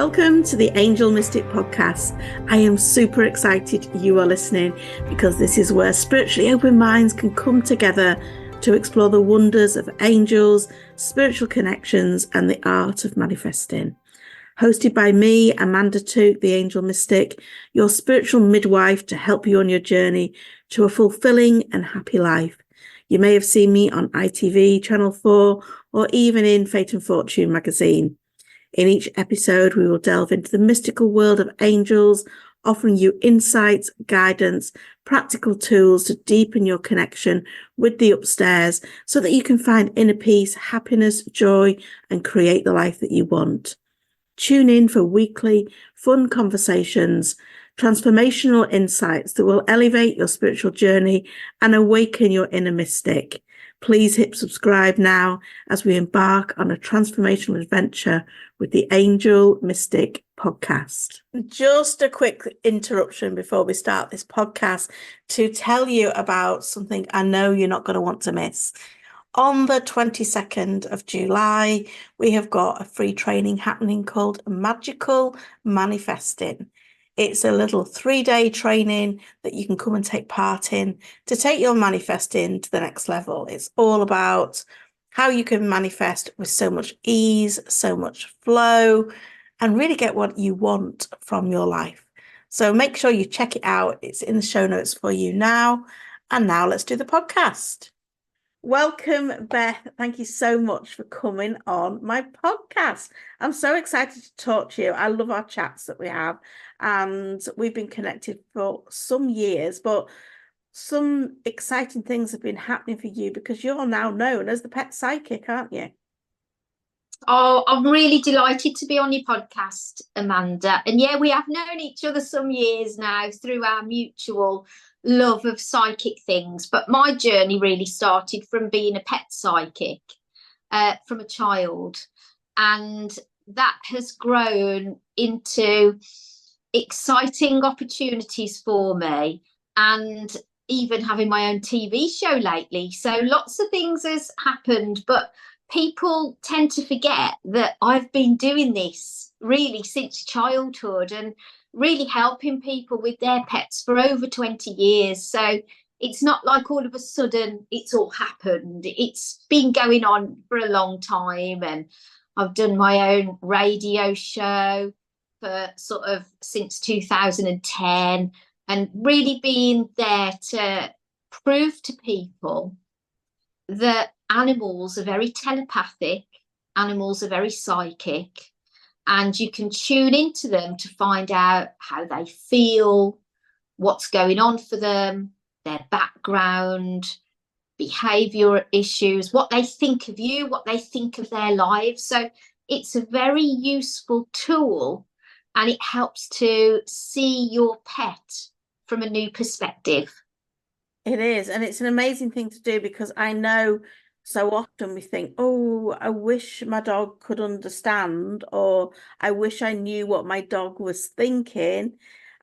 Welcome to the Angel Mystic Podcast. I am super excited you are listening because this is where spiritually open minds can come together to explore the wonders of angels, spiritual connections, and the art of manifesting. Hosted by me, Amanda Tooke, the Angel Mystic, your spiritual midwife to help you on your journey to a fulfilling and happy life. You may have seen me on ITV, Channel 4, or even in Fate and Fortune magazine. In each episode, we will delve into the mystical world of angels, offering you insights, guidance, practical tools to deepen your connection with the upstairs so that you can find inner peace, happiness, joy, and create the life that you want. Tune in for weekly, fun conversations, transformational insights that will elevate your spiritual journey and awaken your inner mystic. Please hit subscribe now as we embark on a transformational adventure with the Angel Mystic Podcast. Just a quick interruption before we start this podcast to tell you about something I know you're not going to want to miss. On the 22nd of July, we have got a free training happening called Magical Manifesting. It's a little 3-day training that you can come and take part in to take your manifesting to the next level. It's all about how you can manifest with so much ease, so much flow, and really get what you want from your life. So make sure you check it out. It's in the show notes for you now. And now let's do the podcast. Welcome, Beth. Thank you so much for coming on my podcast. I'm so excited to talk to you. I love our chats that we have, and we've been connected for some years, but some exciting things have been happening for you because you're now known as the pet psychic, aren't you? Oh, I'm really delighted to be on your podcast, Amanda. And yeah, we have known each other some years now through our mutual love of psychic things. But my journey really started from being a pet psychic from a child. And that has grown into exciting opportunities for me, and even having my own TV show lately. So lots of things has happened, but people tend to forget that I've been doing this really since childhood and really helping people with their pets for over 20 years. So it's not like all of a sudden it's all happened. It's been going on for a long time, and I've done my own radio show for sort of since 2010, and really being there to prove to people that animals are very telepathic, animals are very psychic, and you can tune into them to find out how they feel, what's going on for them, their background, behaviour issues, what they think of you, what they think of their lives. So it's a very useful tool, and it helps to see your pet from a new perspective. It is, and it's an amazing thing to do because I know so often we think, oh, I wish my dog could understand, or I wish I knew what my dog was thinking.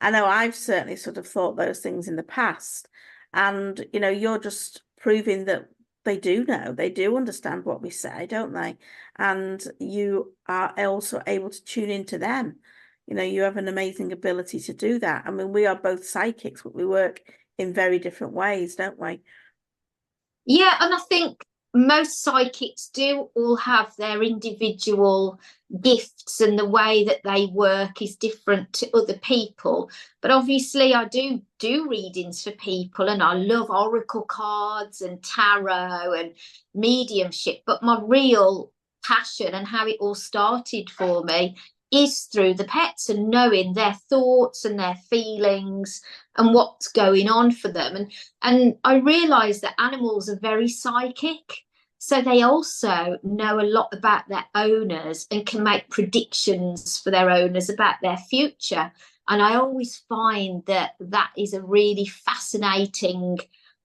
I know I've certainly sort of thought those things in the past. And, you know, you're just proving that they do know, they do understand what we say, don't they? And you are also able to tune into them. You know, you have an amazing ability to do that. I mean, we are both psychics, but we work in very different ways, don't we? Yeah, and I think most psychics do all have their individual gifts, and the way that they work is different to other people. But obviously I do readings for people, and I love oracle cards and tarot and mediumship. But my real passion and how it all started for me is through the pets and knowing their thoughts and their feelings and what's going on for them. And I realised that animals are very psychic. So they also know a lot about their owners and can make predictions for their owners about their future. And I always find that that is a really fascinating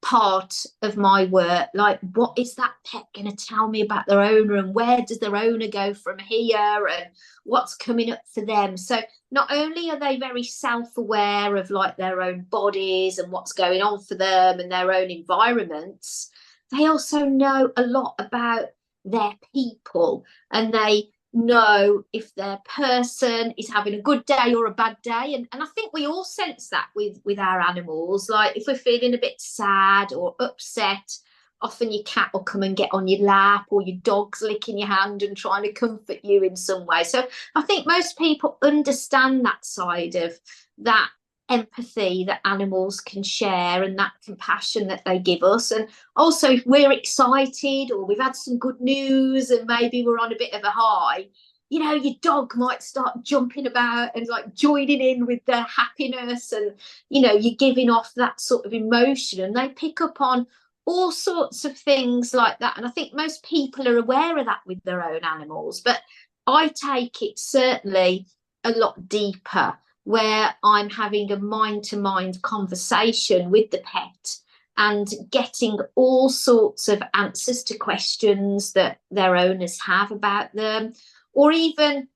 part of my work. Like, what is that pet going to tell me about their owner, and where does their owner go from here, and what's coming up for them? So not only are they very self-aware of like their own bodies and what's going on for them and their own environments, they also know a lot about their people, and they know if their person is having a good day or a bad day. And I think we all sense that with our animals. Like if we're feeling a bit sad or upset, often your cat will come and get on your lap, or your dog's licking your hand and trying to comfort you in some way. So I think most people understand that side of that empathy that animals can share, and that compassion that they give us. And also, if we're excited or we've had some good news and maybe we're on a bit of a high, you know, your dog might start jumping about and like joining in with the happiness, and you know, you're giving off that sort of emotion, and they pick up on all sorts of things like that. And I think most people are aware of that with their own animals, but I take it certainly a lot deeper, where I'm having a mind-to-mind conversation with the pet and getting all sorts of answers to questions that their owners have about them, or even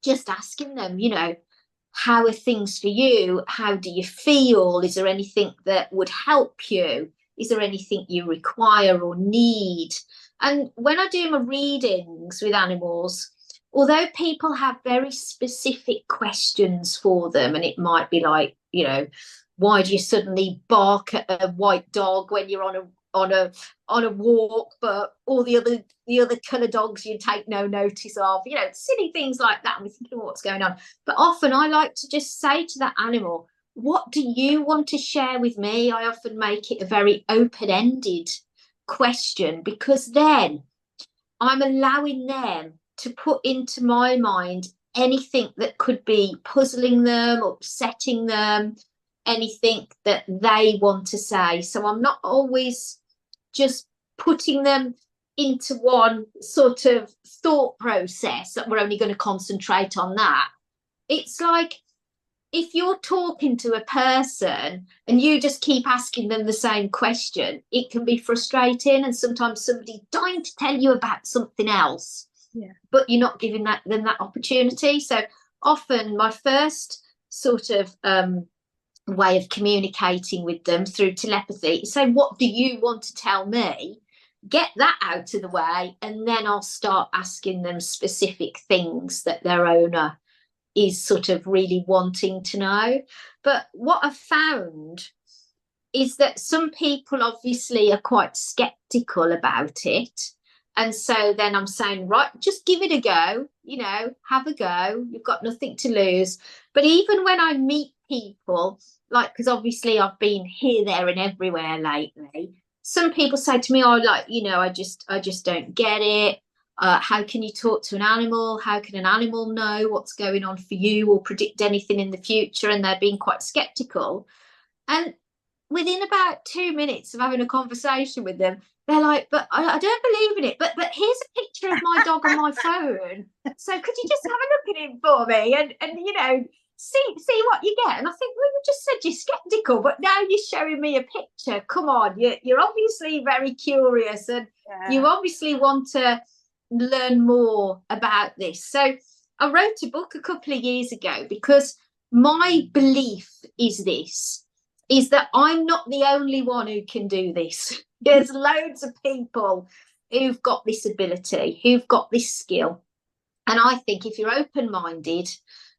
just asking them, you know, how are things for you? How do you feel? Is there anything that would help you? Is there anything you require or need? And when I do my readings with animals, although people have very specific questions for them, and it might be like, you know, why do you suddenly bark at a white dog when you're on a walk, but all the other colour dogs you take no notice of, you know, silly things like that. And we're thinking, what's going on? But often I like to just say to that animal, what do you want to share with me? I often make it a very open-ended question, because then I'm allowing them to put into my mind anything that could be puzzling them, upsetting them, anything that they want to say. So I'm not always just putting them into one sort of thought process that we're only going to concentrate on that. It's like if you're talking to a person and you just keep asking them the same question, it can be frustrating, and sometimes somebody's dying to tell you about something else, but you're not giving them that opportunity. So often my first sort of way of communicating with them through telepathy is say, what do you want to tell me? Get that out of the way, and then I'll start asking them specific things that their owner is sort of really wanting to know. But what I've found is that some people obviously are quite skeptical about it. And so then I'm saying, right, just give it a go, you know, have a go. You've got nothing to lose. But even when I meet people, like, because obviously I've been here, there and everywhere lately, some people say to me, oh, like, you know, I just don't get it. How can you talk to an animal? How can an animal know what's going on for you or predict anything in the future? And they're being quite skeptical. And within about 2 minutes of having a conversation with them, they're like, but I don't believe in it. But here's a picture of my dog on my phone. So could you just have a look at him for me? And you know, see what you get. And I think, well, you just said you're skeptical, but now you're showing me a picture. Come on, you're obviously very curious, and you obviously want to learn more about this. So I wrote a book a couple of years ago because my belief is that I'm not the only one who can do this. There's loads of people who've got this ability, who've got this skill. And I think if you're open-minded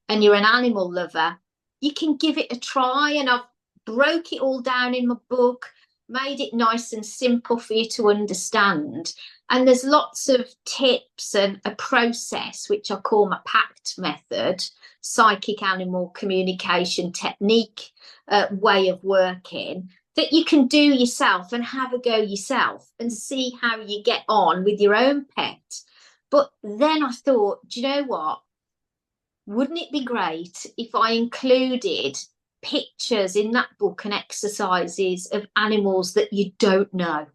and you're an animal lover, you can give it a try. And I've broke it all down in my book, made it nice and simple for you to understand. And there's lots of tips and a process, which I call my PACT method, psychic animal communication technique, way of working, that you can do yourself and have a go yourself and see how you get on with your own pet. But then I thought, do you know what? Wouldn't it be great if I included pictures in that book and exercises of animals that you don't know?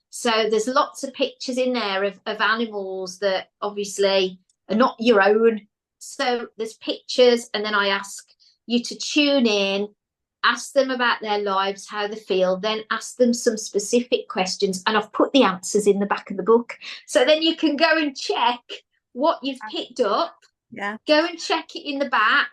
So there's lots of pictures in there of animals that obviously are not your own. So there's pictures, and then I ask you to tune in, ask them about their lives, how they feel, then ask them some specific questions. And I've put the answers in the back of the book. So then you can go and check what you've picked up. Yeah. Go and check it in the back,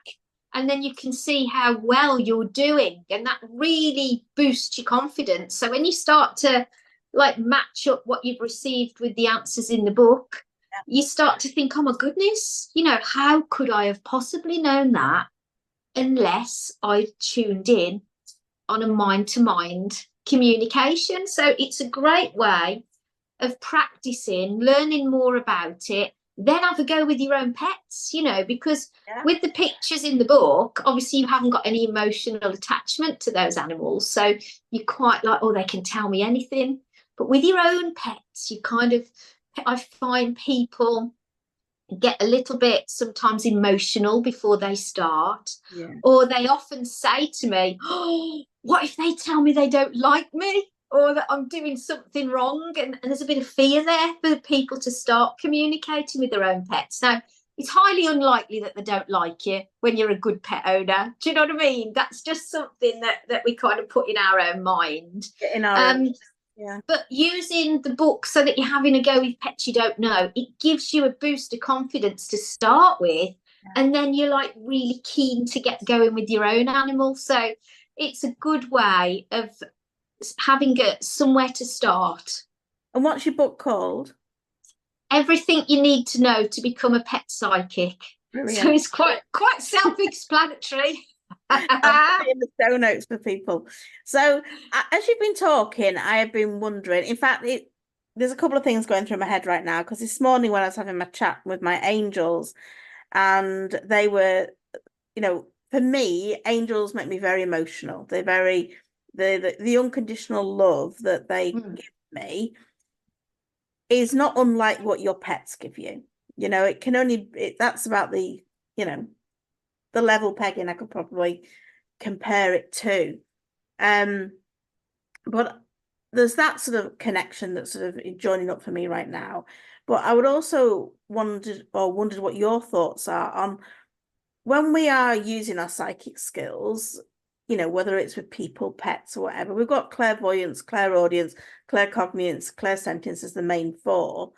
and then you can see how well you're doing. And that really boosts your confidence. So when you start to like match up what you've received with the answers in the book, you start to think, oh my goodness, how could I have possibly known that unless I tuned in on a mind-to-mind communication? So it's a great way of practicing, learning more about it. Then have a go with your own pets, because with the pictures in the book, obviously you haven't got any emotional attachment to those animals. So you're quite like, oh, they can tell me anything. But with your own pets, I find people get a little bit sometimes emotional before they start. Yeah. Or they often say to me, oh, what if they tell me they don't like me? Or that I'm doing something wrong, and there's a bit of fear there for people to start communicating with their own pets. Now, it's highly unlikely that they don't like you when you're a good pet owner. Do you know what I mean? That's just something that we kind of put in our own mind. But using the book so that you're having a go with pets you don't know, it gives you a boost of confidence to start with, and then you're like really keen to get going with your own animal. So it's a good way of having somewhere to start. And what's your book called? Everything You Need to Know to Become a Pet Psychic. Brilliant. So it's quite self-explanatory. I'll put it in the show notes for people. So as you've been talking, I have been wondering, in fact, there's a couple of things going through my head right now, because this morning when I was having my chat with my angels, and they were, for me, angels make me very emotional. They're very, the unconditional love that they give me is not unlike what your pets give you. It can only, that's about the level pegging I could probably compare it to. But there's that sort of connection that's sort of joining up for me right now. But I would also wondered what your thoughts are on when we are using our psychic skills, whether it's with people, pets, or whatever. We've got clairvoyance, clairaudience, claircognizance, clairsentience as the main four.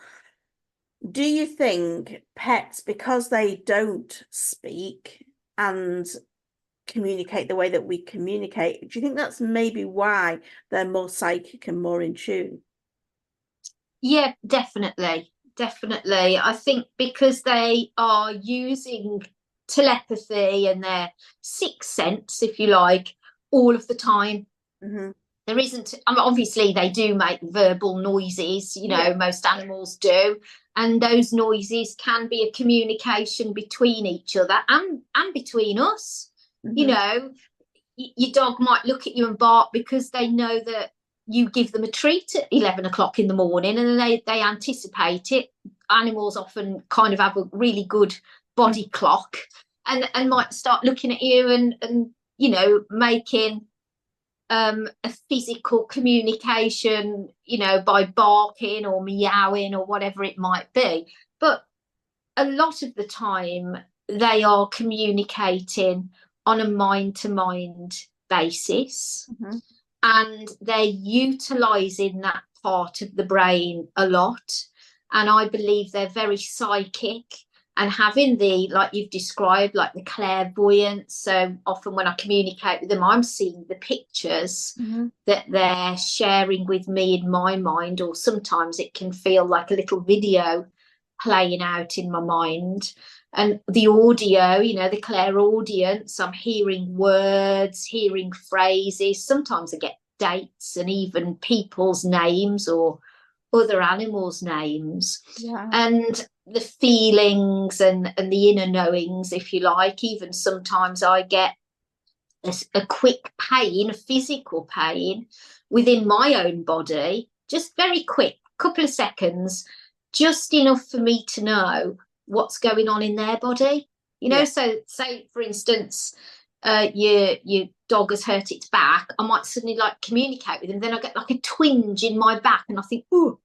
Do you think pets, because they don't speak and communicate the way that we communicate, do you think that's maybe why they're more psychic and more in tune? Yeah, definitely. I think because they are using telepathy and their sixth sense, if you like, all of the time. There isn't, obviously they do make verbal noises, most animals do, and those noises can be a communication between each other and between us. Your dog might look at you and bark because they know that you give them a treat at 11 o'clock in the morning, and they anticipate it. Animals often kind of have a really good body clock, and might start looking at you and making a physical communication, by barking or meowing or whatever it might be. But a lot of the time they are communicating on a mind-to-mind basis, and they're utilising that part of the brain a lot. And I believe they're very psychic, and having like you've described, like the clairvoyance. So often when I communicate with them, I'm seeing the pictures that they're sharing with me in my mind, or sometimes it can feel like a little video playing out in my mind. And the audio, the clairaudience, I'm hearing words, hearing phrases. Sometimes I get dates and even people's names or other animals' names. And the feelings and the inner knowings, if you like. Even sometimes I get a quick pain, a physical pain within my own body, just very quick, couple of seconds, just enough for me to know what's going on in their body. So say for instance your dog has hurt its back, I might suddenly like communicate with them, then I get like a twinge in my back and I think, ooh,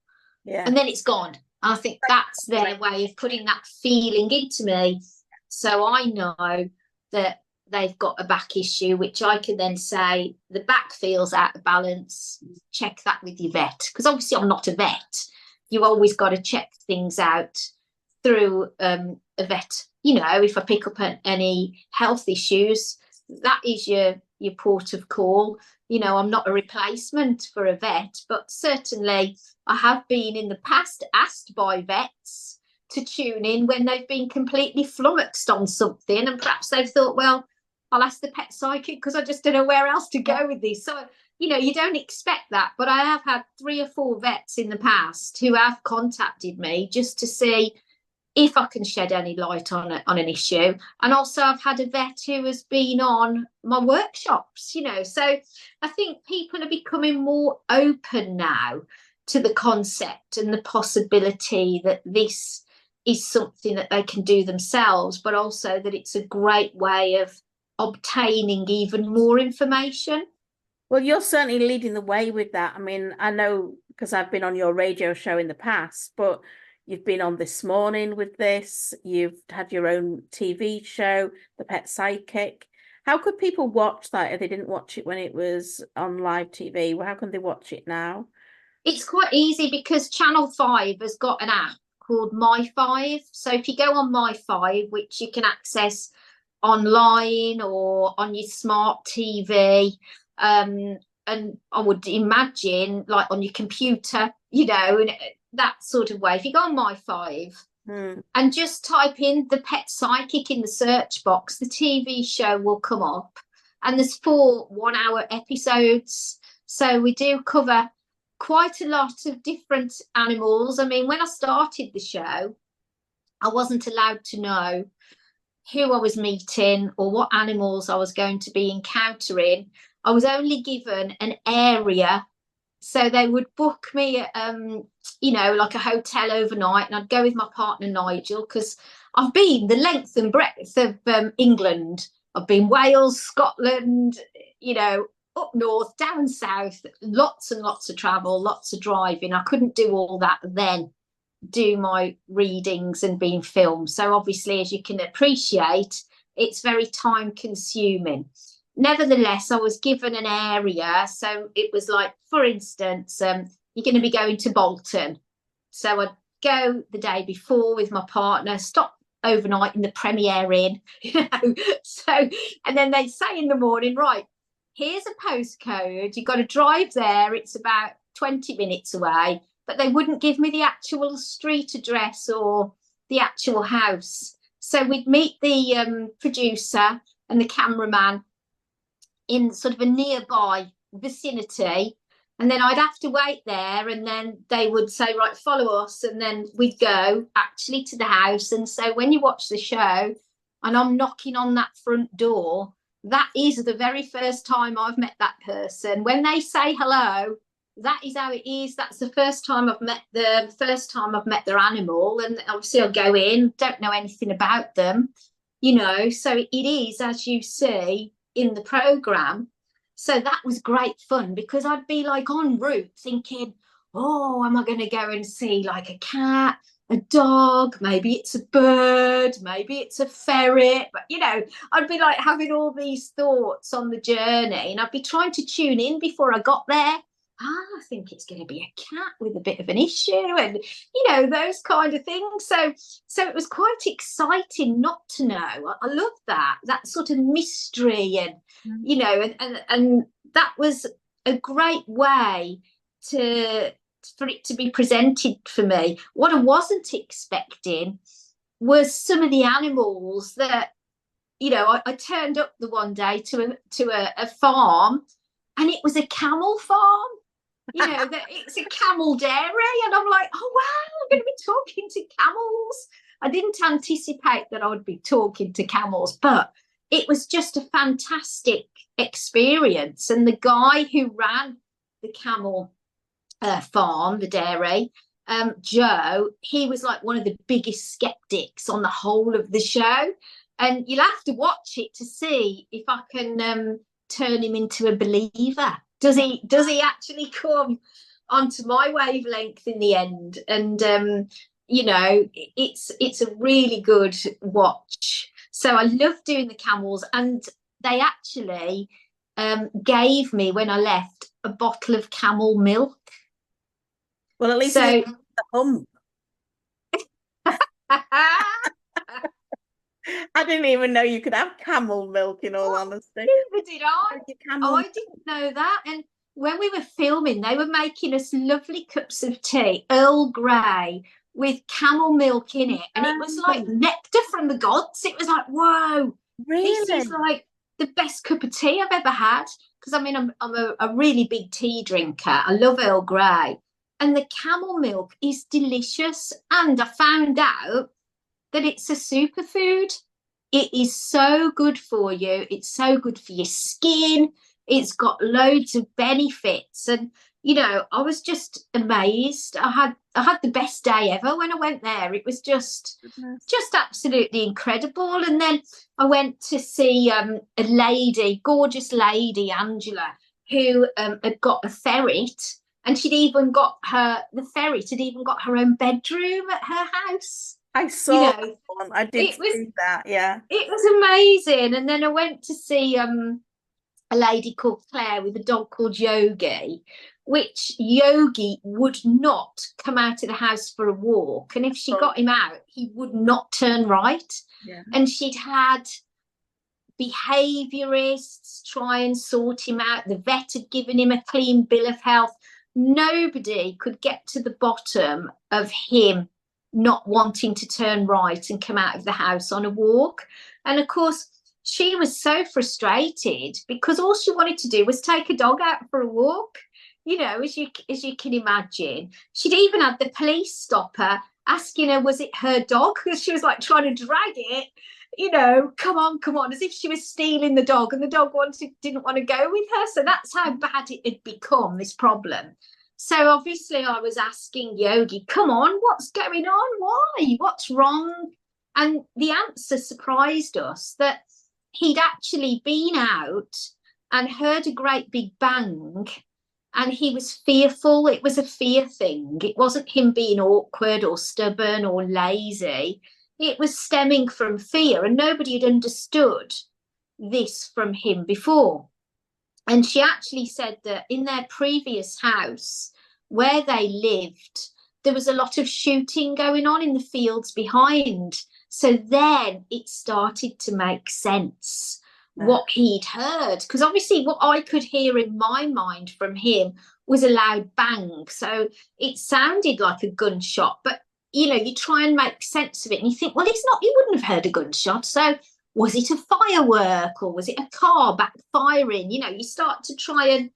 and then it's gone. And I think that's their way of putting that feeling into me, so I know that they've got a back issue, which I can then say the back feels out of balance, check that with your vet, because obviously I'm not a vet. You always got to check things out through a vet. If I pick up any health issues, that is your port of call. I'm not a replacement for a vet, but certainly I have been in the past asked by vets to tune in when they've been completely flummoxed on something, and perhaps they've thought, well, I'll ask the pet psychic because I just don't know where else to go with this. So, you don't expect that. But I have had 3 or 4 vets in the past who have contacted me just to see if I can shed any light on an issue. And also I've had a vet who has been on my workshops, So I think people are becoming more open now to the concept and the possibility that this is something that they can do themselves, but also that it's a great way of obtaining even more information. Well, you're certainly leading the way with that. I mean, I know because I've been on your radio show in the past, but you've been on This Morning with this. You've had your own TV show, The Pet Psychic. How could people watch that if they didn't watch it when it was on live TV? Well, how can they watch it now? It's quite easy because Channel 5 has got an app called My5. So if you go on My5, which you can access online or on your smart TV, and I would imagine like on your computer, and that sort of way. If you go on My5 and just type in The Pet Psychic in the search box, the TV show will come up, and there's 4 one-hour episodes. So we do cover quite a lot of different animals. I mean, when I started the show, I wasn't allowed to know who I was meeting or what animals I was going to be encountering. I was only given an area. So they would book me, like a hotel overnight, and I'd go with my partner, Nigel, because I've been the length and breadth of England. I've been Wales, Scotland, up north, down south, lots and lots of travel, lots of driving. I couldn't do all that then do my readings and being filmed. So obviously, as you can appreciate, it's very time consuming. Nevertheless, I was given an area. So it was like, for instance, you're going to be going to Bolton. So I'd go the day before with my partner, stop overnight in the Premier Inn, So, and then they'd say in the morning, right, here's a postcode. You've got to drive there. It's about 20 minutes away. But they wouldn't give me the actual street address or the actual house. So we'd meet the producer and the cameraman in sort of a nearby vicinity. And then I'd have to wait there. And then they would say, right, follow us. And then we'd go actually to the house. And so when you watch the show and I'm knocking on that front door, that is the very first time I've met that person. When they say hello, that is how it is. That's the first time I've met their animal. And obviously I'll go in, don't know anything about them, so it is, as you see in the programme. So that was great fun because I'd be like en route thinking, oh, am I going to go and see like a cat, a dog, maybe it's a bird, maybe it's a ferret. But, I'd be like having all these thoughts on the journey, and I'd be trying to tune in before I got there. I think it's going to be a cat with a bit of an issue, and those kind of things. So it was quite exciting not to know. I love that sort of mystery, and and that was a great way for it to be presented for me. What I wasn't expecting was some of the animals that I turned up the one day to a farm, and it was a camel farm. That it's a camel dairy, and I'm like, oh wow, I'm going to be talking to camels. I didn't anticipate that I would be talking to camels, but it was just a fantastic experience. And the guy who ran the camel farm, the dairy, Joe, he was like one of the biggest skeptics on the whole of the show, and you'll have to watch it to see if I can turn him into a believer. Does he actually come onto my wavelength in the end? And it's a really good watch. So I love doing the camels, and they actually gave me, when I left, a bottle of camel milk. Well, at least the hump. I didn't even know you could have camel milk, in all honesty. Neither did I. I didn't know that. And when we were filming, they were making us lovely cups of tea, Earl Grey, with camel milk in it, and it was like nectar from the gods. It was like, whoa, this is like the best cup of tea I've ever had. Because I mean, I'm a really big tea drinker. I love Earl Grey, and the camel milk is delicious. And I found out that it's a superfood. It is so good for you. It's so good for your skin. It's got loads of benefits. And you know, I was just amazed. I had the best day ever when I went there. It was just absolutely incredible. And then I went to see a lady, gorgeous lady, Angela, who had got a ferret, and the ferret had even got her own bedroom at her house. I saw that one. I did see that, yeah. It was amazing. And then I went to see a lady called Claire with a dog called Yogi, which Yogi would not come out of the house for a walk. And if she got him out, he would not turn right. Yeah. And she'd had behaviourists try and sort him out. The vet had given him a clean bill of health. Nobody could get to the bottom of him not wanting to turn right and come out of the house on a walk. And of course, she was so frustrated because all she wanted to do was take a dog out for a walk. You know, as you can imagine, she'd even had the police stop her, asking her, was it her dog? Because she was like trying to drag it, you know, come on, as if she was stealing the dog, and the dog didn't want to go with her. So that's how bad it had become, this problem. So obviously I was asking Yogi, come on, what's going on? Why? What's wrong? And the answer surprised us, that he'd actually been out and heard a great big bang, and he was fearful. It was a fear thing. It wasn't him being awkward or stubborn or lazy. It was stemming from fear, and nobody had understood this from him before. And she actually said that in their previous house where they lived, there was a lot of shooting going on in the fields behind. So then it started to make sense what he'd heard, because obviously what I could hear in my mind from him was a loud bang. So it sounded like a gunshot, but you know, you try and make sense of it and you think, well, he wouldn't have heard a gunshot. So was it a firework, or was it a car backfiring? You know, you start to try and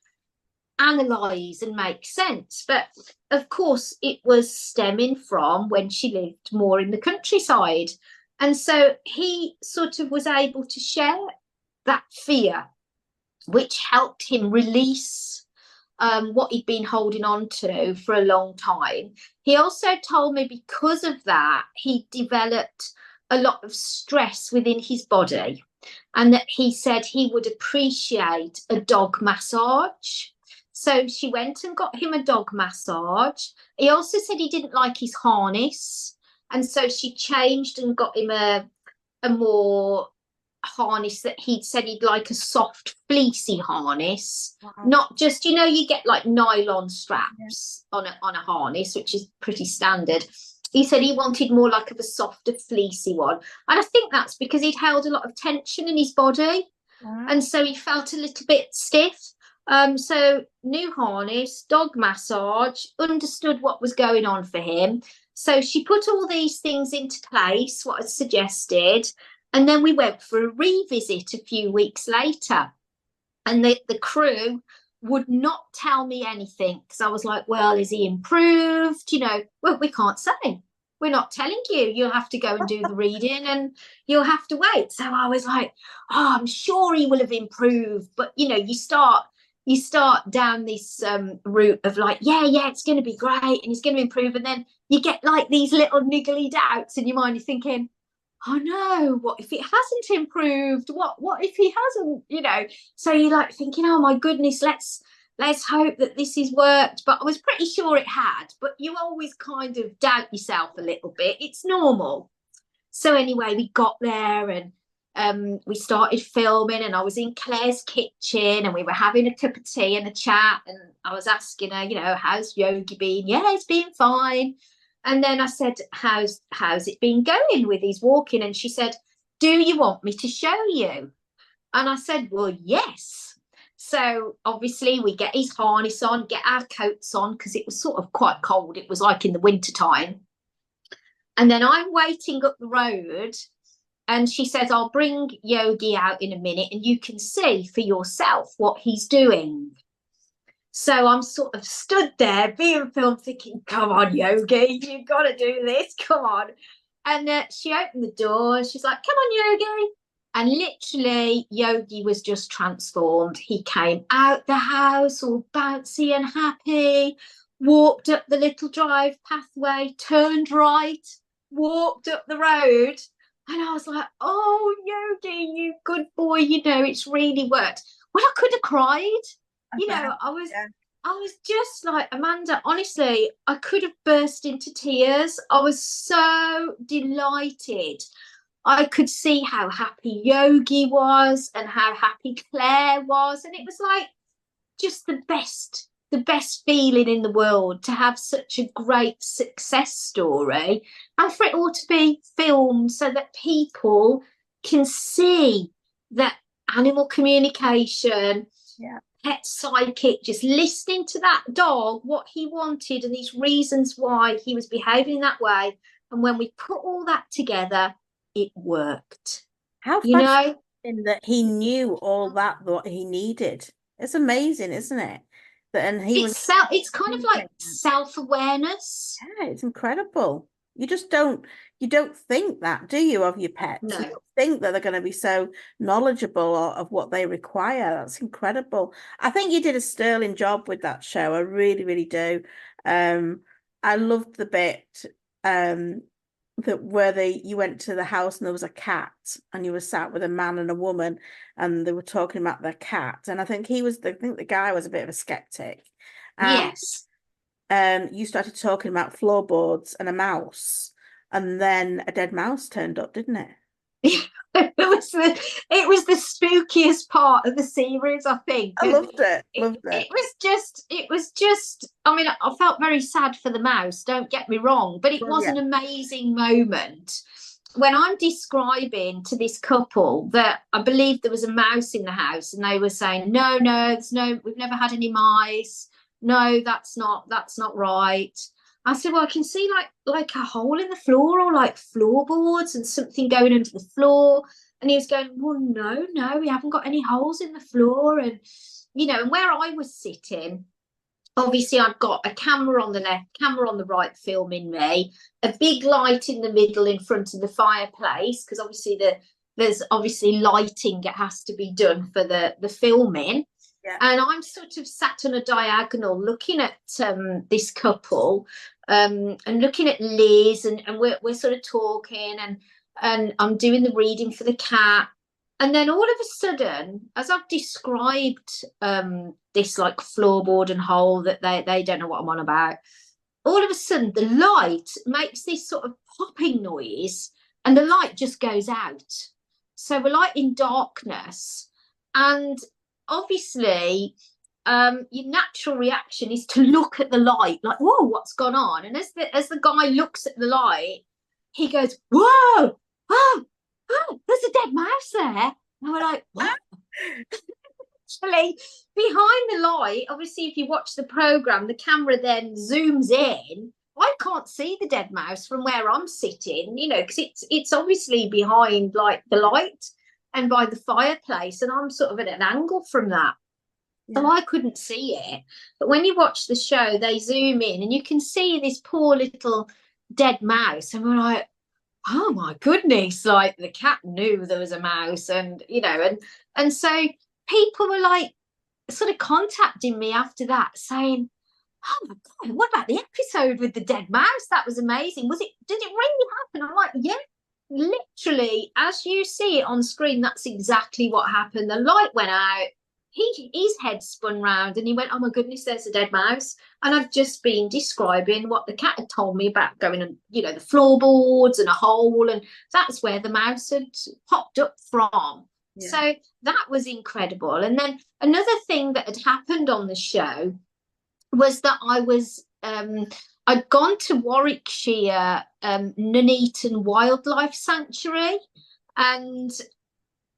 analyse and make sense. But of course, it was stemming from when she lived more in the countryside. And so he sort of was able to share that fear, which helped him release what he'd been holding on to for a long time. He also told me because of that, he developed a lot of stress within his body, and that he said he would appreciate a dog massage. So she went and got him a dog massage. He also said he didn't like his harness, and so she changed and got him a more harness that he'd said he'd like, a soft fleecy harness. Wow. Not just, you know, you get like nylon straps on a harness, which is pretty standard. He said he wanted more like of a softer fleecy one, and I think that's because he'd held a lot of tension in his body. Wow. And so he felt a little bit stiff. So new harness, dog massage, understood what was going on for him. So she put all these things into place, what I suggested. And then we went for a revisit a few weeks later, and the crew would not tell me anything, because I was like, well, is he improved? You know, well, we can't say. We're not telling you. You'll have to go and do the reading and you'll have to wait. So I was like, oh, I'm sure he will have improved. But, you know, you start down this route of like, yeah, it's going to be great and he's going to improve. And then you get like these little niggly doubts in your mind. You're thinking, oh no, what if it hasn't improved? What if he hasn't, you know? So you're like thinking, oh my goodness, let's hope that this has worked. But I was pretty sure it had, but you always kind of doubt yourself a little bit. It's normal. So anyway, we got there and we started filming, and I was in Claire's kitchen and we were having a cup of tea and a chat, and I was asking her, you know, how's Yogi been? Yeah, it's been fine. And then I said, how's it been going with his walking? And she said, do you want me to show you? And I said, well, yes. So obviously we get his harness on, get our coats on, because it was sort of quite cold. It was like in the winter time. And then I'm waiting up the road, and she says, I'll bring Yogi out in a minute and you can see for yourself what he's doing. So I'm sort of stood there being filmed thinking, come on, Yogi, you've got to do this, come on. And she opened the door. She's like, come on, Yogi. And literally, Yogi was just transformed. He came out the house all bouncy and happy, walked up the little drive pathway, turned right, walked up the road. And I was like, oh, Yogi, you good boy, it's really worked. Well, I could have cried. I was just like, Amanda, honestly, I could have burst into tears. I was so delighted. I could see how happy Yogi was and how happy Claire was. And it was like just the best feeling in the world to have such a great success story, and for it all to be filmed so that people can see that animal communication, pet psychic, just listening to that dog, what he wanted and these reasons why he was behaving that way. And when we put all that together, it worked. How fascinating that he knew all that what he needed. It's amazing, isn't it? It's kind of like self-awareness. Yeah, it's incredible. You don't think that, do you, of your pets? No. You don't think that they're going to be so knowledgeable of what they require. That's incredible. I think you did a sterling job with that show. I really, really do. I loved the bit that where you went to the house and there was a cat and you were sat with a man and a woman and they were talking about their cat. And I think the guy was a bit of a skeptic. Yes. You started talking about floorboards and a mouse, and then a dead mouse turned up, didn't it? It was the spookiest part of the series, I think. I loved it. It was just I mean, I felt very sad for the mouse, don't get me wrong, but it was an amazing moment when I'm describing to this couple that I believe there was a mouse in the house, and they were saying, no, we've never had any mice. No, that's not right. I said, well, I can see like a hole in the floor or like floorboards and something going under the floor. And he was going, well, no, we haven't got any holes in the floor. And, and where I was sitting, obviously I've got a camera on the left, camera on the right filming me, a big light in the middle in front of the fireplace, because obviously there's obviously lighting that has to be done for the filming. Yeah. And I'm sort of sat on a diagonal looking at this couple and looking at Liz, and we're sort of talking, and I'm doing the reading for the cat. And then all of a sudden, as I've described this like floorboard and hole that they don't know what I'm on about, all of a sudden the light makes this sort of popping noise and the light just goes out. So we're like in darkness, and obviously your natural reaction is to look at the light like, whoa, what's gone on? And as the guy looks at the light, he goes, whoa, oh, there's a dead mouse there. And we're like, what? Actually, behind the light, obviously if you watch the program, the camera then zooms in. I can't see the dead mouse from where I'm sitting, because it's obviously behind like the light and by the fireplace, and I'm sort of at an angle from that. So I couldn't see it. But when you watch the show, they zoom in and you can see this poor little dead mouse, and we're like, oh my goodness, like the cat knew there was a mouse, and and so people were like sort of contacting me after that saying, oh my God, what about the episode with the dead mouse? That was amazing. Did it really happen? I'm like, yeah. Literally, as you see it on screen, that's exactly what happened. The light went out, his head spun round, and he went, oh my goodness, there's a dead mouse. And I've just been describing what the cat had told me about going and the floorboards and a hole, and that's where the mouse had popped up from. So that was incredible. And then another thing that had happened on the show was that I'd gone to Warwickshire Nuneaton Wildlife Sanctuary and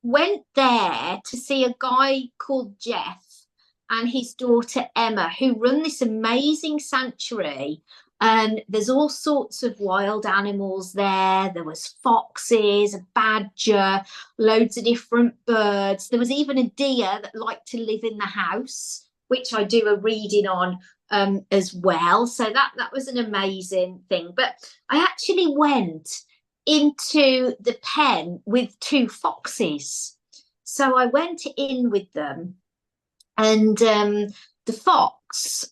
went there to see a guy called Jeff and his daughter Emma, who run this amazing sanctuary And there's all sorts of wild animals there. There was foxes, a badger, loads of different birds. There was even a deer that liked to live in the house, which I do a reading on as well. So that was an amazing thing. But I actually went into the pen with 2 foxes. So I went in with them, and the fox,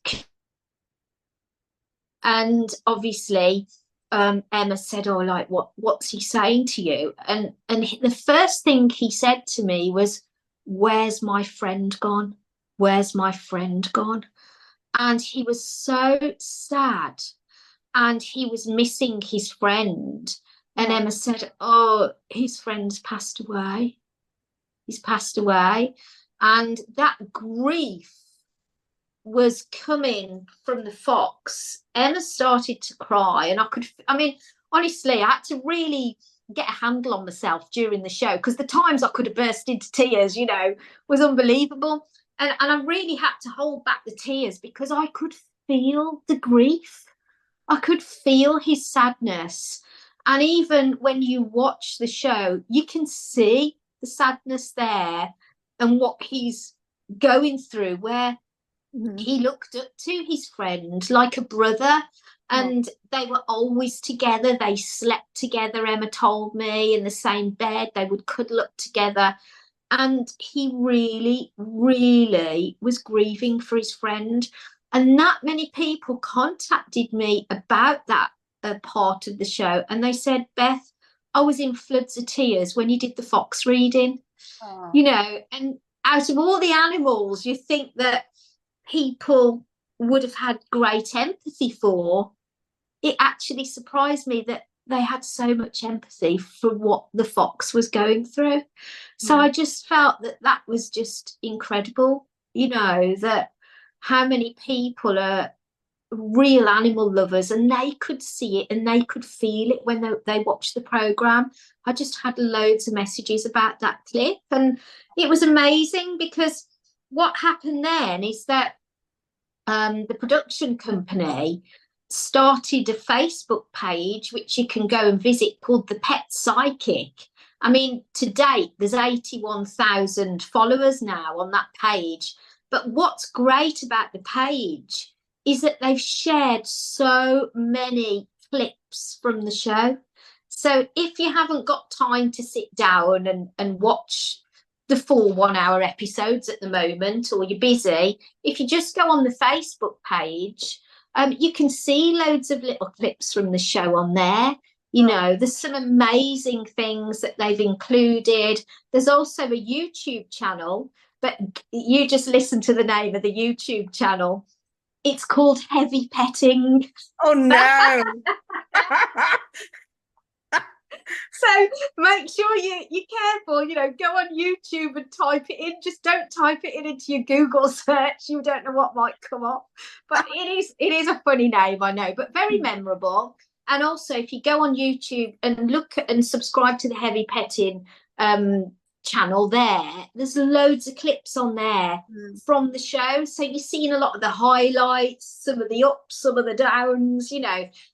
and obviously Emma said, oh, like, what's he saying to you? And the first thing he said to me was, where's my friend gone? Where's my friend gone? And he was so sad, and he was missing his friend. And Emma said, oh, his friend's passed away. He's passed away. And that grief was coming from the fox. Emma started to cry, and honestly, I had to really get a handle on myself during the show, because the times I could have burst into tears, was unbelievable. And I really had to hold back the tears, because I could feel the grief. I could feel his sadness. And even when you watch the show, you can see the sadness there and what he's going through, where he looked up to his friend like a brother, and they were always together. They slept together, Emma told me, in the same bed. They would cuddle up together. And he really, really was grieving for his friend. And that many people contacted me about that part of the show. And they said, Beth, I was in floods of tears when you did the fox reading. And out of all the animals you think that people would have had great empathy for, it actually surprised me that they had so much empathy for what the fox was going through. So I just felt that was just incredible, that how many people are real animal lovers, and they could see it and they could feel it when they watched the programme. I just had loads of messages about that clip, and it was amazing, because what happened then is that the production company started a Facebook page, which you can go and visit, called The Pet Psychic. I mean, to date, there's 81,000 followers now on that page. But what's great about the page is that they've shared so many clips from the show. So if you haven't got time to sit down and watch the full 1-hour episodes at the moment, or you're busy, if you just go on the Facebook page, you can see loads of little clips from the show on there. There's some amazing things that they've included. There's also a YouTube channel, but you just listen to the name of the YouTube channel. It's called Heavy Petting. Oh, no. So make sure you're careful, go on YouTube and type it in. Just don't type it into your Google search. You don't know what might come up. But it is a funny name, I know, but very memorable. And also, if you go on YouTube and look at and subscribe to the Heavy Petting channel there's loads of clips on there from the show. So you're seeing a lot of the highlights, some of the ups, some of the downs,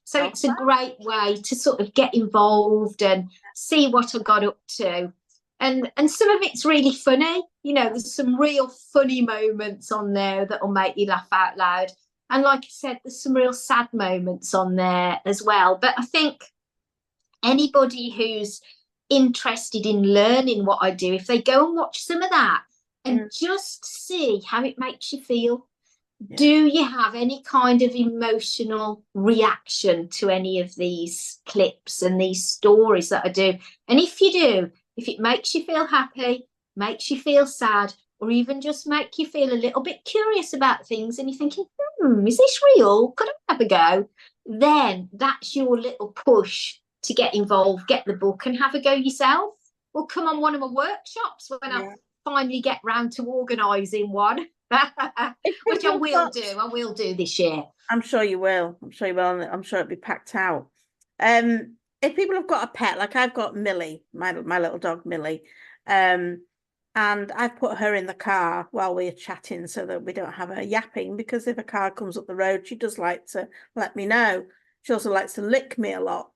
So it's a great way to sort of get involved and see what I got up to. And some of it's really funny. There's some real funny moments on there that'll make you laugh out loud. And like I said, there's some real sad moments on there as well. But I think anybody who's interested in learning what I do, if they go and watch some of that and just see how it makes you feel. Do you have any kind of emotional reaction to any of these clips and these stories that I do? And if you do, if it makes you feel happy, makes you feel sad, or even just make you feel a little bit curious about things, and you're thinking, is this real? Could I have a go? Then that's your little push to get involved, get the book and have a go yourself, or come on one of my workshops when I finally get round to organising one, which I will do this year. I'm sure you will. I'm sure it'll be packed out. If people have got a pet, like I've got Millie, my little dog Millie, And I've put her in the car while we're chatting so that we don't have her yapping, because if a car comes up the road, she does like to let me know. She also likes to lick me a lot.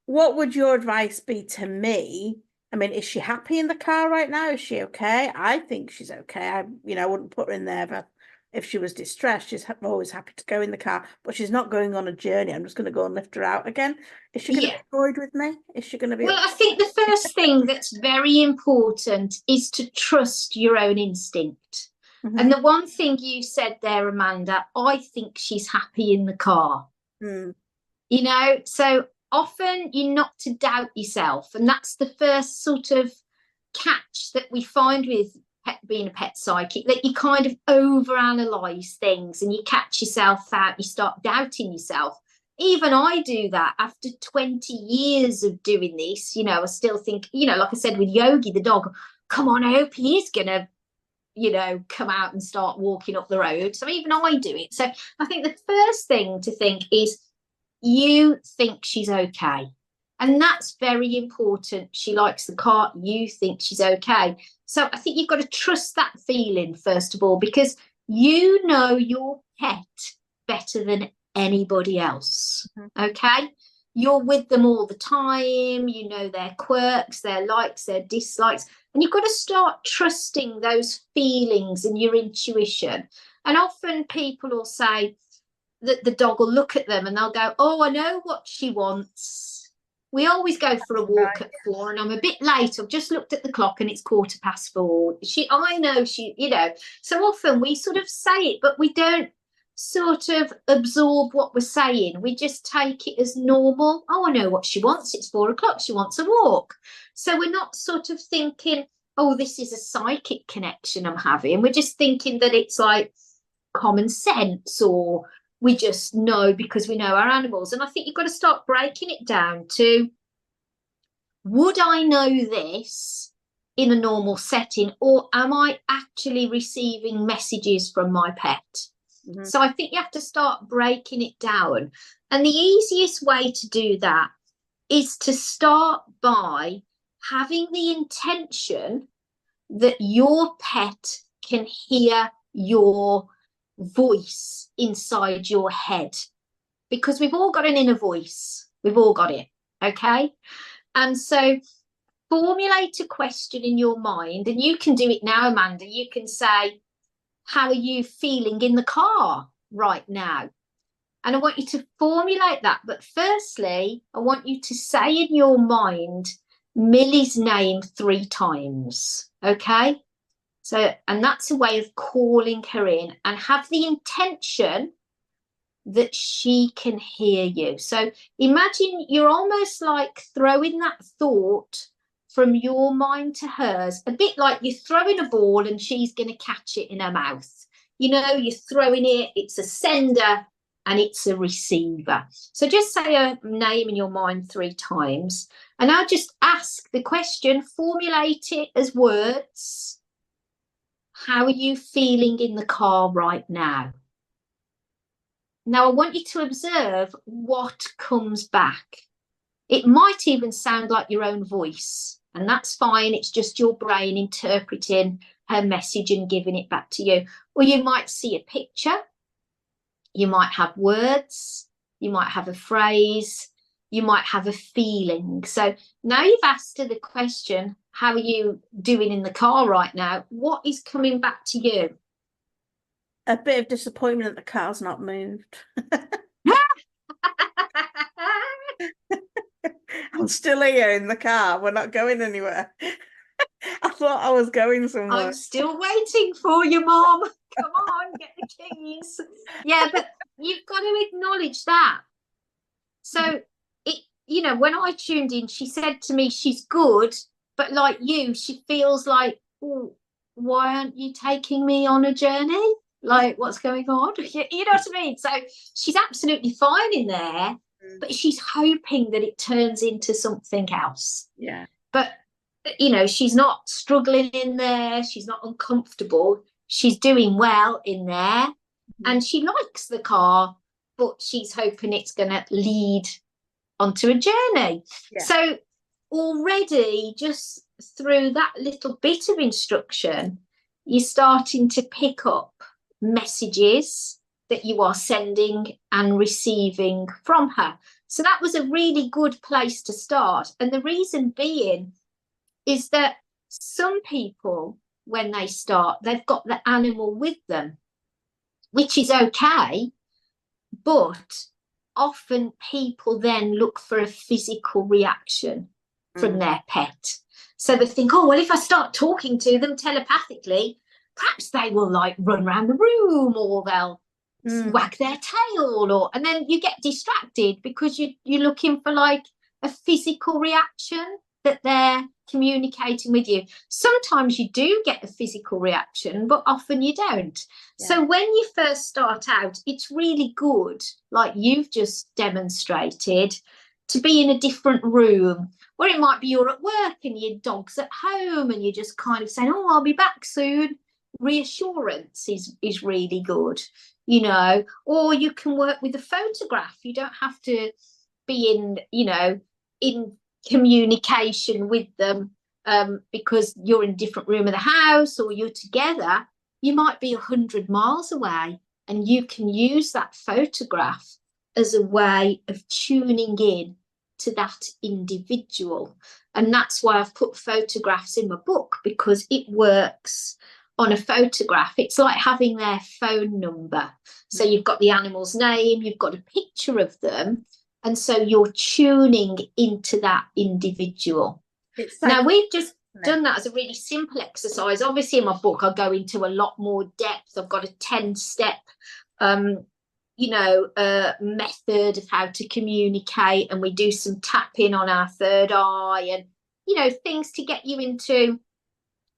What would your advice be to me? I mean, is she happy in the car right now? Is she okay? I think she's okay. I wouldn't put her in there if she was distressed. She's always happy to go in the car, but she's not going on a journey. I'm just going to go and lift her out again. Is she going to be annoyed with me? Is she going to be Well, I think the first thing that's very important is to trust your own instinct. Mm-hmm. And the one thing you said there, Amanda, I think she's happy in the car. Mm. So often you're not to doubt yourself. And that's the first sort of catch that we find with being a pet psychic, that you kind of overanalyze things and you catch yourself out, you start doubting yourself. Even I do that after 20 years of doing this. I still think, like I said with Yogi, the dog, come on, I hope he is going to, come out and start walking up the road. So even I do it. So I think the first thing to think is you think she's okay. And that's very important. She likes the car. You think she's okay. So I think you've got to trust that feeling, first of all, because you know your pet better than anybody else. Okay, you're with them all the time, you know their quirks, their likes, their dislikes, and you've got to start trusting those feelings and your intuition. And often people will say that the dog will look at them and they'll go, oh, I know what she wants. We always go for a walk at 4 and I'm a bit late. I've just looked at the clock and it's 4:15. I know she, so often we sort of say it, but we don't sort of absorb what we're saying. We just take it as normal. Oh, I know what she wants. It's 4:00. She wants a walk. So we're not sort of thinking, oh, this is a psychic connection I'm having. We're just thinking that it's like common sense, or we just know because we know our animals. And I think you've got to start breaking it down to, would I know this in a normal setting, or am I actually receiving messages from my pet? Mm-hmm. So I think you have to start breaking it down. And the easiest way to do that is to start by having the intention that your pet can hear your voice inside your head, because we've all got an inner voice. We've all got it. Okay. And so formulate a question in your mind, and you can do it now, Amanda. You can say, how are you feeling in the car right now? And I want you to formulate that. But firstly, I want you to say in your mind Millie's name 3 times. Okay. So, and that's a way of calling her in, and have the intention that she can hear you. So imagine you're almost like throwing that thought from your mind to hers, a bit like you're throwing a ball and she's going to catch it in her mouth. You're throwing it, it's a sender and it's a receiver. So just say her name in your mind 3 times. And I'll just ask the question, formulate it as words. How are you feeling in the car right now? Now, I want you to observe what comes back. It might even sound like your own voice, and that's fine. It's just your brain interpreting her message and giving it back to you. Or you might see a picture. You might have words. You might have a phrase. You might have a feeling. So now you've asked her the question, how are you doing in the car right now? What is coming back to you? A bit of disappointment that the car's not moved. I'm still here in the car. We're not going anywhere. I thought I was going somewhere. I'm still waiting for you, Mom. Come on, get the keys. Yeah, but you've got to acknowledge that. So, when I tuned in, she said to me, she's good, but like you, she feels like, oh, why aren't you taking me on a journey? Like, what's going on? You know what I mean? So she's absolutely fine in there, but she's hoping that it turns into something else. Yeah. But, she's not struggling in there. She's not uncomfortable. She's doing well in there. And she likes the car, but she's hoping it's going to lead onto a journey. Yeah. So already just through that little bit of instruction, you're starting to pick up messages that you are sending and receiving from her. So that was a really good place to start. And the reason being is that some people, when they start, they've got the animal with them, which is okay, but often people then look for a physical reaction from their pet. So they think, oh, well, if I start talking to them telepathically, perhaps they will like run around the room, or they'll wag their tail, or, and then you get distracted because you're looking for like a physical reaction that they're communicating with you. Sometimes you do get a physical reaction, but often you don't. Yeah. So when you first start out, it's really good, like you've just demonstrated, to be in a different room, where it might be you're at work and your dog's at home and you're just kind of saying, oh, I'll be back soon. Reassurance is really good, you know. Or you can work with a photograph. You don't have to be in, you know, in communication with them because you're in a different room of the house or you're together. You might be 100 miles away, and you can use that photograph as a way of tuning in to that individual. And that's why I've put photographs in my book, because it works on a photograph. It's like having their phone number. So you've got the animal's name, you've got a picture of them, and so you're tuning into that individual. Now, we've just done that as a really simple exercise. Obviously, in my book, I go into a lot more depth. I've got a 10-step method of how to communicate, and we do some tapping on our third eye and, you know, things to get you into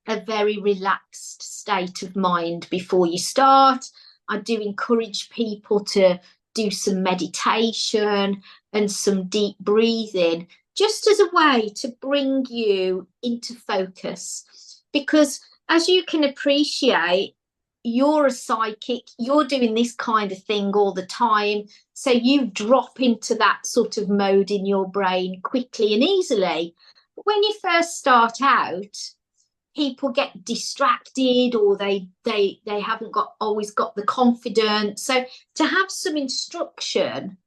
a very relaxed state of mind before you start. I do encourage people to do some meditation and some deep breathing, just as a way to bring you into focus. Because as you can appreciate, you're a psychic, you're doing this kind of thing all the time, so you drop into that sort of mode in your brain quickly and easily. But when you first start out, people get distracted, or they haven't always got the confidence. So to have some instruction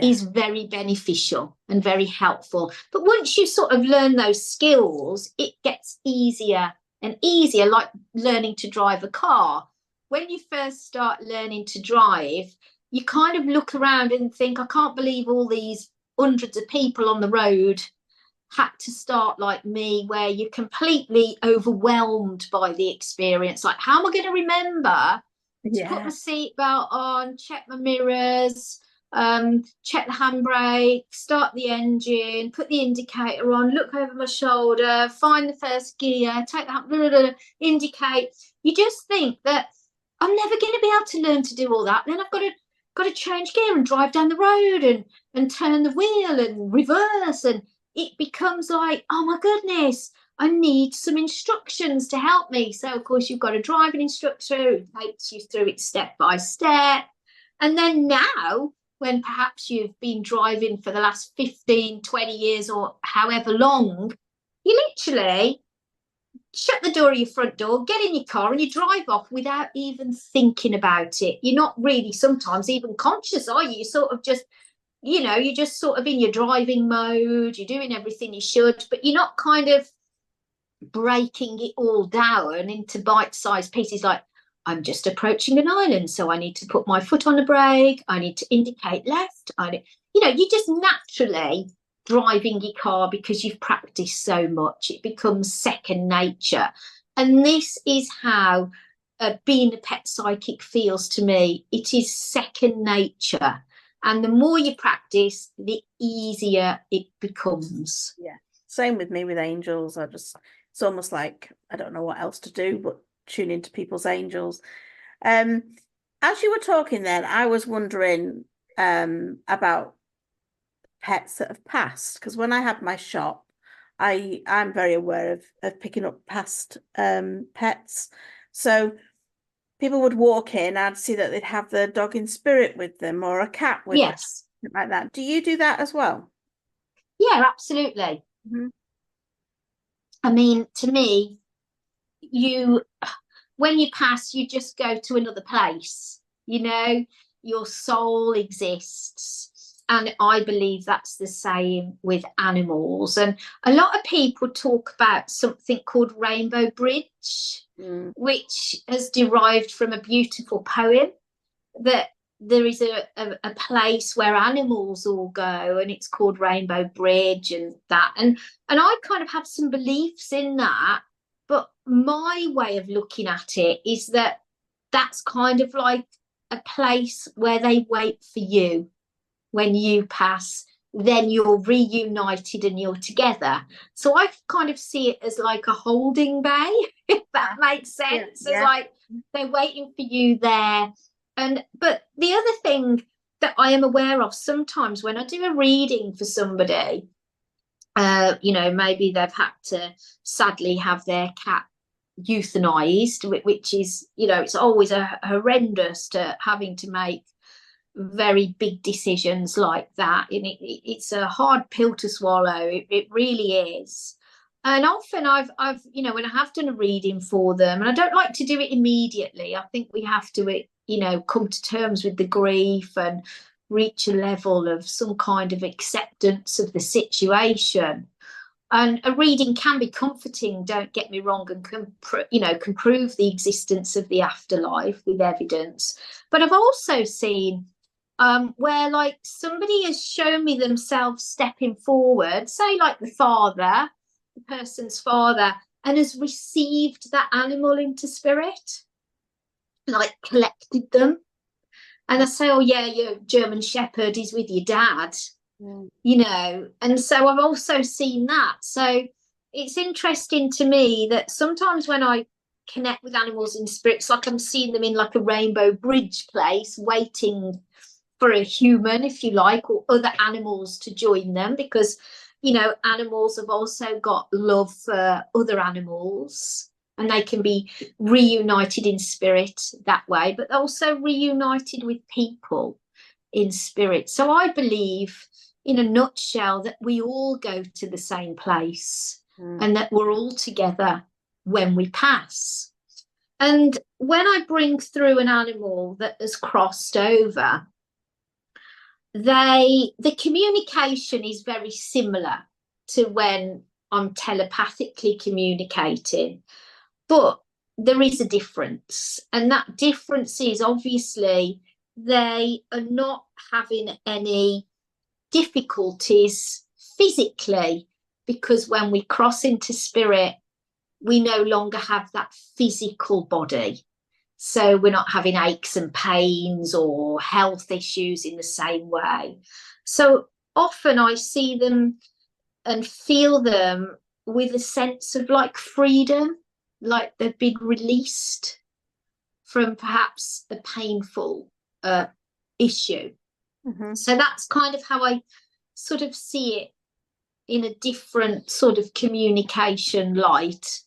is very beneficial and very helpful. But once you sort of learn those skills, it gets easier and easier, like learning to drive a car. When you first start learning to drive, you kind of look around and think, I can't believe all these hundreds of people on the road had to start like me, where you're completely overwhelmed by the experience. Like, how am I going to remember to put my seatbelt on, check my mirrors, check the handbrake, start the engine, put the indicator on, look over my shoulder, find the first gear, take that, indicate. You just think that I'm never going to be able to learn to do all that. Then I've got to change gear and drive down the road and turn the wheel and reverse, and it becomes like, oh my goodness, I need some instructions to help me. So of course you've got a driving instructor who takes you through it step by step. And then now, when perhaps you've been driving for the last 15, 20 years or however long, you literally shut the door of your front door, get in your car, and you drive off without even thinking about it. You're not really sometimes even conscious, are you? You sort of just, you know, you're just sort of in your driving mode, you're doing everything you should, but you're not kind of breaking it all down into bite-sized pieces, like, I'm just approaching an island, so I need to put my foot on the brake, I need to indicate left, you're just naturally driving your car because you've practiced so much. It becomes second nature. And this is how being a pet psychic feels to me. It is second nature. And the more you practice, the easier it becomes. Yeah. Same with me with angels. It's almost like I don't know what else to do but tune into people's angels. As you were talking then, I was wondering about pets that have passed, because when I had my shop, I'm very aware of picking up past pets. So people would walk in, I'd see that they'd have their dog in spirit with them or a cat with them, something like that. Do you do that as well? Yeah, absolutely. Mm-hmm. I mean, to me, when you pass, you just go to another place, your soul exists. And I believe that's the same with animals. And a lot of people talk about something called Rainbow Bridge, which has derived from a beautiful poem, that there is a place where animals all go, and it's called Rainbow Bridge and that. And I kind of have some beliefs in that. But my way of looking at it is that that's kind of like a place where they wait for you. When you pass, then you're reunited and you're together. So I kind of see it as like a holding bay, if that makes sense. Yeah. It's like they're waiting for you there. But the other thing that I am aware of sometimes when I do a reading for somebody, maybe they've had to sadly have their cat euthanized, which is, it's always a horrendous to having to make very big decisions like that, and it's a hard pill to swallow. It really is. And often I've when I have done a reading for them, and I don't like to do it immediately, I think we have to come to terms with the grief and reach a level of some kind of acceptance of the situation. And a reading can be comforting, don't get me wrong, and can prove the existence of the afterlife with evidence. But I've also seen where like somebody has shown me themselves stepping forward, say like the person's father, and has received that animal into spirit, like collected them. And I say, oh yeah, your German Shepherd is with your dad, and so I've also seen that. So it's interesting to me that sometimes when I connect with animals in spirit, it's like I'm seeing them in like a Rainbow Bridge place, waiting for a human, if you like, or other animals to join them, because animals have also got love for other animals, and they can be reunited in spirit that way, but also reunited with people in spirit. So I believe, in a nutshell, that we all go to the same place, and that we're all together when we pass. And when I bring through an animal that has crossed over, the communication is very similar to when I'm telepathically communicating, but there is a difference, and that difference is obviously they are not having any difficulties physically, because when we cross into spirit, we no longer have that physical body. So we're not having aches and pains or health issues in the same way. So often I see them and feel them with a sense of like freedom, like they've been released from perhaps a painful issue. So that's kind of how I sort of see it in a different sort of communication light.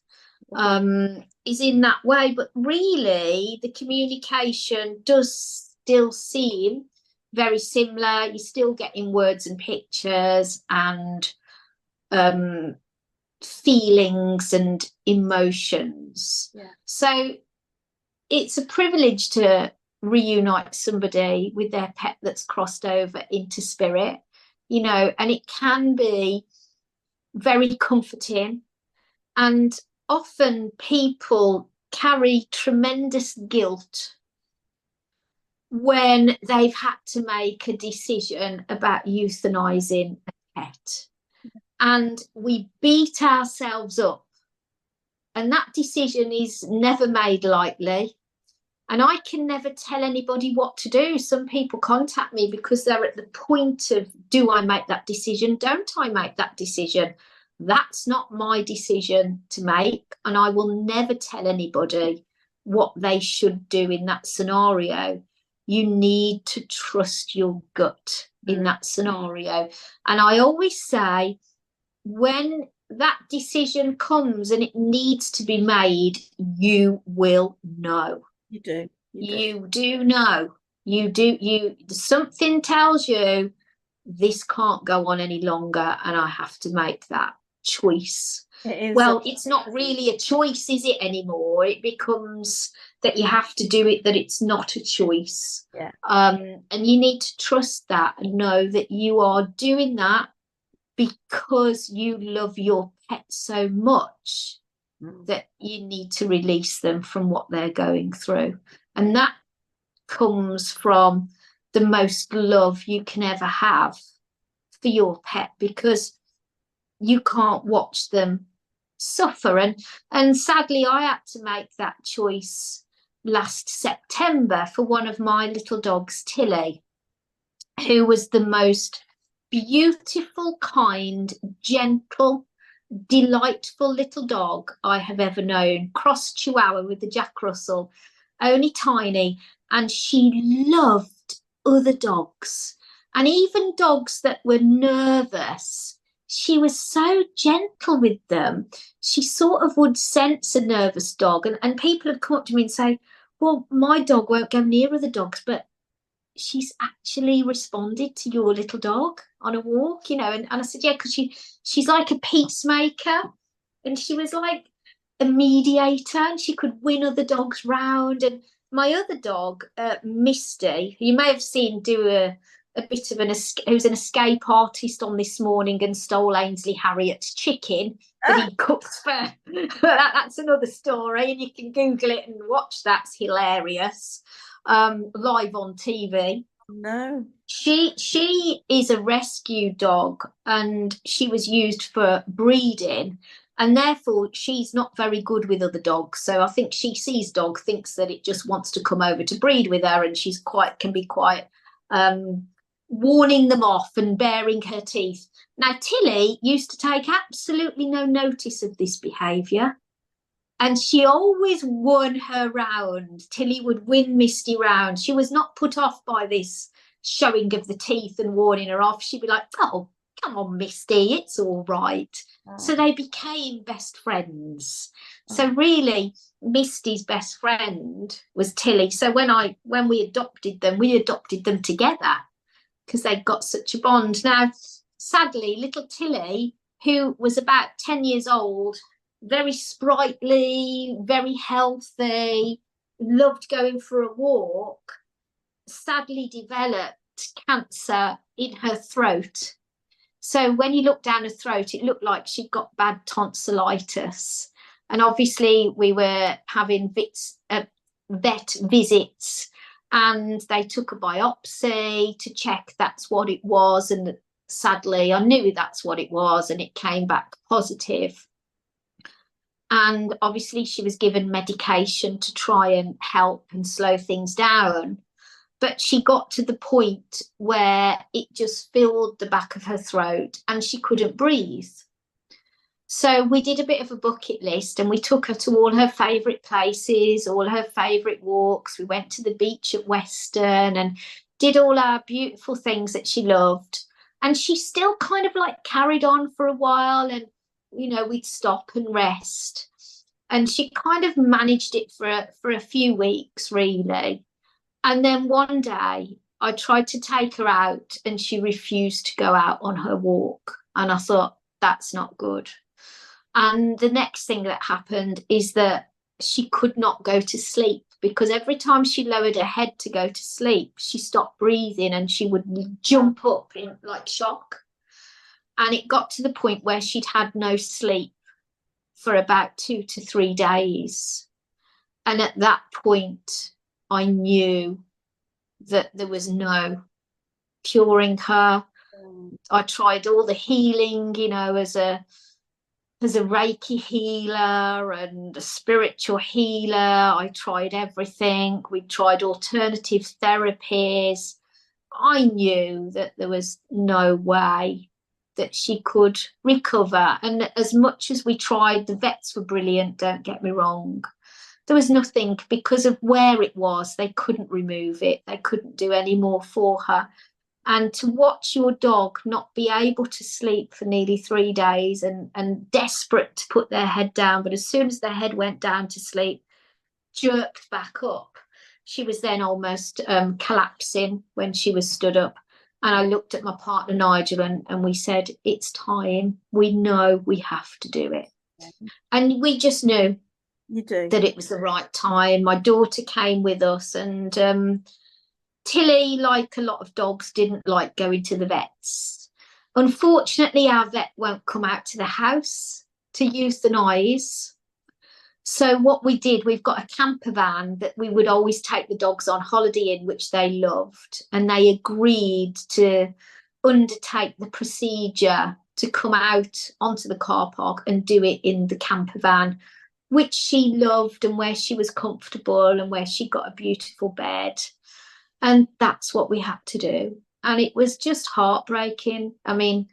Is in that way, but really the communication does still seem very similar. You're still getting words and pictures and feelings and emotions. So it's a privilege to reunite somebody with their pet that's crossed over into spirit, and it can be very comforting. And often people carry tremendous guilt when they've had to make a decision about euthanizing a pet, and we beat ourselves up, and that decision is never made lightly. And I can never tell anybody what to do. Some people contact me because they're at the point of, do I make that decision? Don't I make that decision? That's not my decision to make, and I will never tell anybody what they should do in that scenario. You need to trust your gut in that scenario. And I always say, when that decision comes and it needs to be made, you will know. You do. You do know. You do. Something tells you this can't go on any longer, and I have to make that choice. It is. Well, it's not really a choice, is it, anymore? It becomes that you have to do it, that it's not a choice. Yeah. And you need to trust that and know that you are doing that because you love your pet so much that you need to release them from what they're going through. And that comes from the most love you can ever have for your pet, because you can't watch them suffer. And sadly, I had to make that choice last September for one of my little dogs, Tilly, who was the most beautiful, kind, gentle, delightful little dog I have ever known. Cross Chihuahua with the Jack Russell, only tiny, and she loved other dogs, and even dogs that were nervous. She was so gentle with them. She sort of would sense a nervous dog, and people had come up to me and say, well, my dog won't go near other dogs, but she's actually responded to your little dog on a walk, and I said, yeah, because she's like a peacemaker, and she was like a mediator, and she could win other dogs round. And my other dog, Misty, you may have seen do a bit of who's an escape artist on This Morning and stole Ainsley Harriet's chicken that he cooked for that's another story, and you can Google it and watch. That's hilarious. Live on TV. No. She is a rescue dog, and she was used for breeding, and therefore she's not very good with other dogs. So I think she sees dog, thinks that it just wants to come over to breed with her, and she's can be quite warning them off and baring her teeth. Now, Tilly used to take absolutely no notice of this behaviour, and she always won her round. Tilly would win Misty round. She was not put off by this showing of the teeth and warning her off. She'd be like, oh, come on, Misty, it's all right. Oh. So they became best friends. Oh. So really, Misty's best friend was Tilly. So when we adopted them together, because they'd got such a bond. Now, sadly, little Tilly, who was about 10 years old, very sprightly, very healthy, loved going for a walk, sadly developed cancer in her throat. So when you looked down her throat, it looked like she'd got bad tonsillitis. And obviously we were having vet visits, and they took a biopsy to check that's what it was. And sadly, I knew that's what it was, and it came back positive. And obviously she was given medication to try and help and slow things down. But she got to the point where it just filled the back of her throat and she couldn't breathe. So we did a bit of a bucket list, and we took her to all her favourite places, all her favourite walks. We went to the beach at Western and did all our beautiful things that she loved. And she still kind of like carried on for a while, and we'd stop and rest. And she kind of managed it for a few weeks, really. And then one day I tried to take her out, and she refused to go out on her walk. And I thought, that's not good. And the next thing that happened is that she could not go to sleep, because every time she lowered her head to go to sleep, she stopped breathing and she would jump up in like shock. And it got to the point where she'd had no sleep for about 2 to 3 days. And at that point, I knew that there was no curing her. I tried all the healing, as a Reiki healer and a spiritual healer. I tried everything. We tried alternative therapies. I knew that there was no way that she could recover. And as much as we tried, the vets were brilliant, don't get me wrong. There was nothing, because of where it was, they couldn't remove it. They couldn't do any more for her. And to watch your dog not be able to sleep for nearly 3 days and desperate to put their head down, but as soon as their head went down to sleep, jerked back up. She was then almost collapsing when she was stood up. And I looked at my partner, Nigel, and we said, it's time. We know we have to do it. And we just knew You do. that it was the right time. My daughter came with us, and Tilly, like a lot of dogs, didn't like going to the vets. Unfortunately, our vet won't come out to the house to euthanize. So what we did, we've got a camper van that we would always take the dogs on holiday in, which they loved, and they agreed to undertake the procedure to come out onto the car park and do it in the camper van, which she loved and where she was comfortable and where she got a beautiful bed. And that's what we had to do. And it was just heartbreaking. I mean,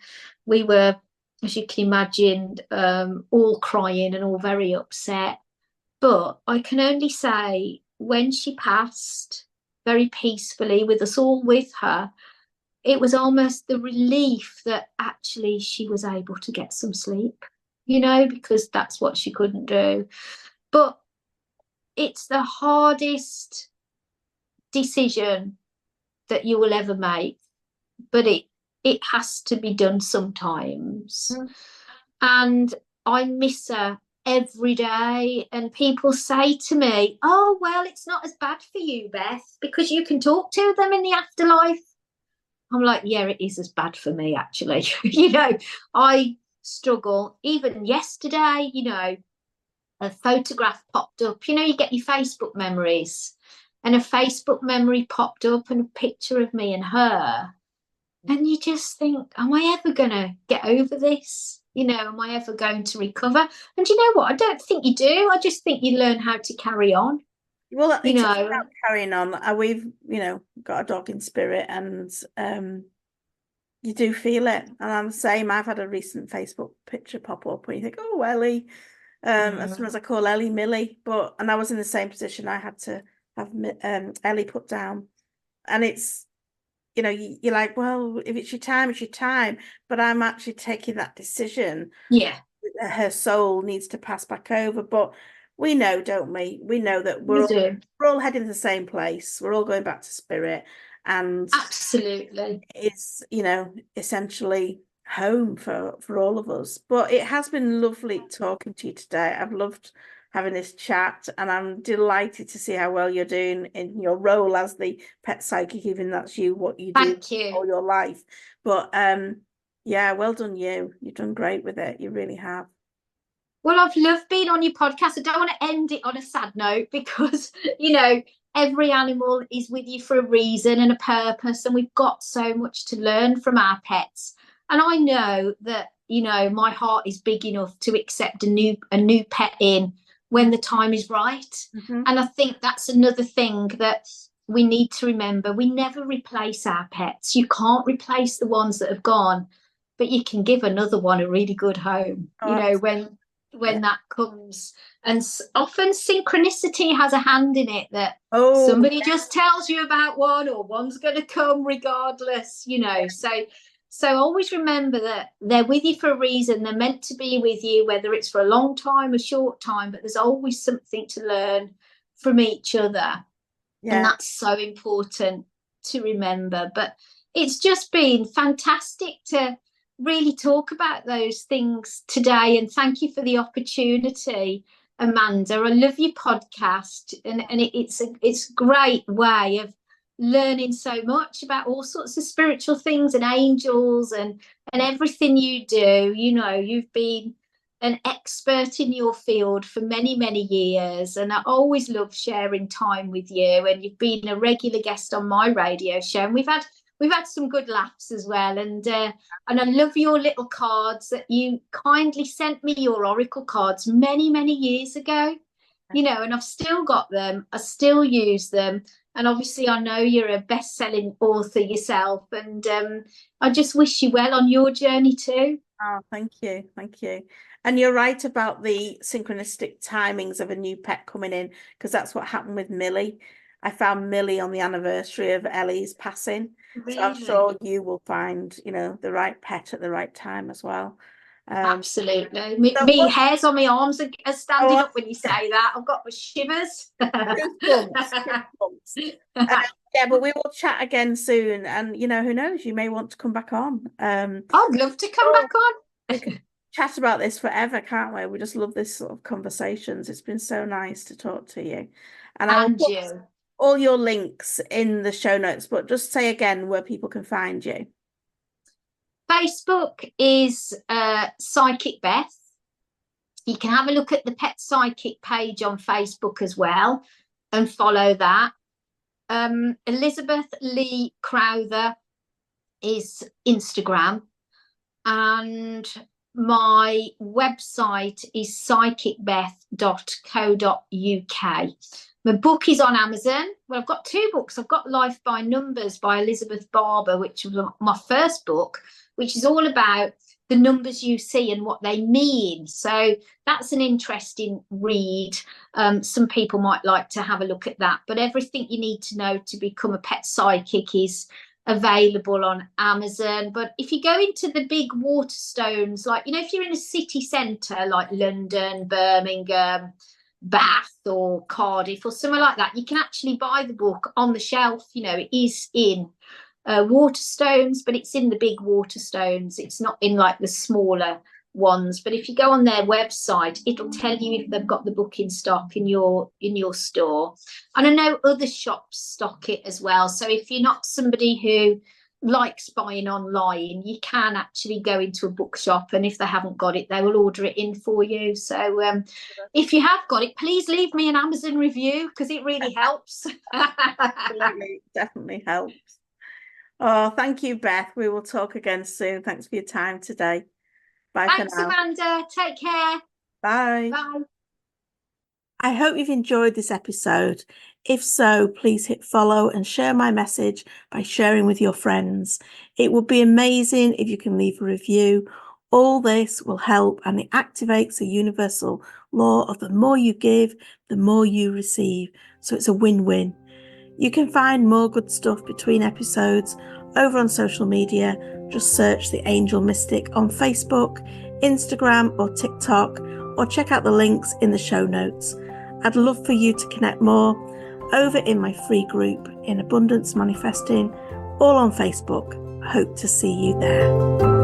we were, as you can imagine, all crying and all very upset. But I can only say, when she passed very peacefully with us all with her, it was almost the relief that actually she was able to get some sleep, because that's what she couldn't do. But it's the hardest decision that you will ever make, but it has to be done sometimes. And I miss her every day, and people say to me, oh well, it's not as bad for you, Beth, because you can talk to them in the afterlife. I'm like, yeah, it is as bad for me, actually. I struggle. Even yesterday, a photograph popped up. You get your Facebook memories, and a Facebook memory popped up and a picture of me and her. And you just think, am I ever going to get over this? Am I ever going to recover? And you know what? I don't think you do. I just think you learn how to carry on. Well, it's about carrying on. We've, got a dog in spirit, and you do feel it. And I'm the same. I've had a recent Facebook picture pop up where you think, oh, Ellie. As soon as I call Ellie Millie, and I was in the same position. I had to have Ellie put down, and it's, you're like, well, if it's your time, it's your time. But I'm actually taking that decision. Yeah, her soul needs to pass back over. But we know, don't we? We know that we're all heading to the same place. We're all going back to spirit, and absolutely, it's essentially home for all of us. But it has been lovely talking to you today. I've loved having this chat, and I'm delighted to see how well you're doing in your role as the pet psychic, even that's what you do all your life. But yeah, well done you've done great with it. You really have. Well, I've loved being on your podcast. I don't want to end it on a sad note, because every animal is with you for a reason and a purpose, and we've got so much to learn from our pets. And I know that my heart is big enough to accept a new pet in when the time is right. And I think that's another thing that we need to remember. We never replace our pets. You can't replace the ones that have gone, but you can give another one a really good home. When that comes. And often synchronicity has a hand in it, that somebody just tells you about one, or one's going to come regardless, So always remember that they're with you for a reason. They're meant to be with you, whether it's for a long time, a short time, but there's always something to learn from each other. Yeah. And that's so important to remember. But it's just been fantastic to really talk about those things today, and thank you for the opportunity, Amanda. I love your podcast, and it's a great way of learning so much about all sorts of spiritual things and angels and everything you do. You've been an expert in your field for many years, and I always love sharing time with you, and you've been a regular guest on my radio show, and we've had some good laughs as well. And I love your little cards that you kindly sent me, your oracle cards many years ago, and I've still got them. I still use them. And obviously I know you're a best-selling author yourself, and I just wish you well on your journey too. Oh, thank you. And you're right about the synchronistic timings of a new pet coming in, because that's what happened with Millie. I found Millie on the anniversary of Ellie's passing. Really? So I'm sure you will find, the right pet at the right time as well. Absolutely. Me hairs on my arms are standing up when you say that. I've got the shivers. Yeah, but we will chat again soon. And, who knows, you may want to come back on. I'd love to come back on. chat about this forever, can't we? We just love this sort of conversations. It's been so nice to talk to you. And I will And put you. all your links in the show notes, but just say again where people can find you. Facebook is Psychic Beth. You can have a look at the Pet Psychic page on Facebook as well and follow that. Elizabeth Lee Crowther is Instagram, and my website is psychicbeth.co.uk. My book is on Amazon. Well, I've got 2 books. I've got Life by Numbers by Elizabeth Barber, which was my first book, which is all about the numbers you see and what they mean. So that's an interesting read. Some people might like to have a look at that. But everything you need to know to become a pet psychic is available on Amazon. But if you go into the big Waterstones, like, if you're in a city centre like London, Birmingham, Bath or Cardiff or somewhere like that, you can actually buy the book on the shelf. It is in Waterstones, but it's in the big Waterstones. It's not in like the smaller ones. But if you go on their website, it'll tell you if they've got the book in stock in your store. And I know other shops stock it as well. So if you're not somebody who likes buying online, you can actually go into a bookshop, and if they haven't got it, they will order it in for you. So if you have got it, please leave me an Amazon review, because it really helps. Definitely helps. Oh, thank you, Beth. We will talk again soon. Thanks for your time today. Bye. Thanks, for now. Amanda. Take care. Bye. Bye. I hope you've enjoyed this episode. If so, please hit follow and share my message by sharing with your friends. It would be amazing if you can leave a review. All this will help, and it activates the universal law of the more you give, the more you receive. So it's a win-win. You can find more good stuff between episodes over on social media. Just search The Angel Mystic on Facebook, Instagram or TikTok, or check out the links in the show notes. I'd love for you to connect more over in my free group in Abundance Manifesting, all on Facebook. I hope to see you there.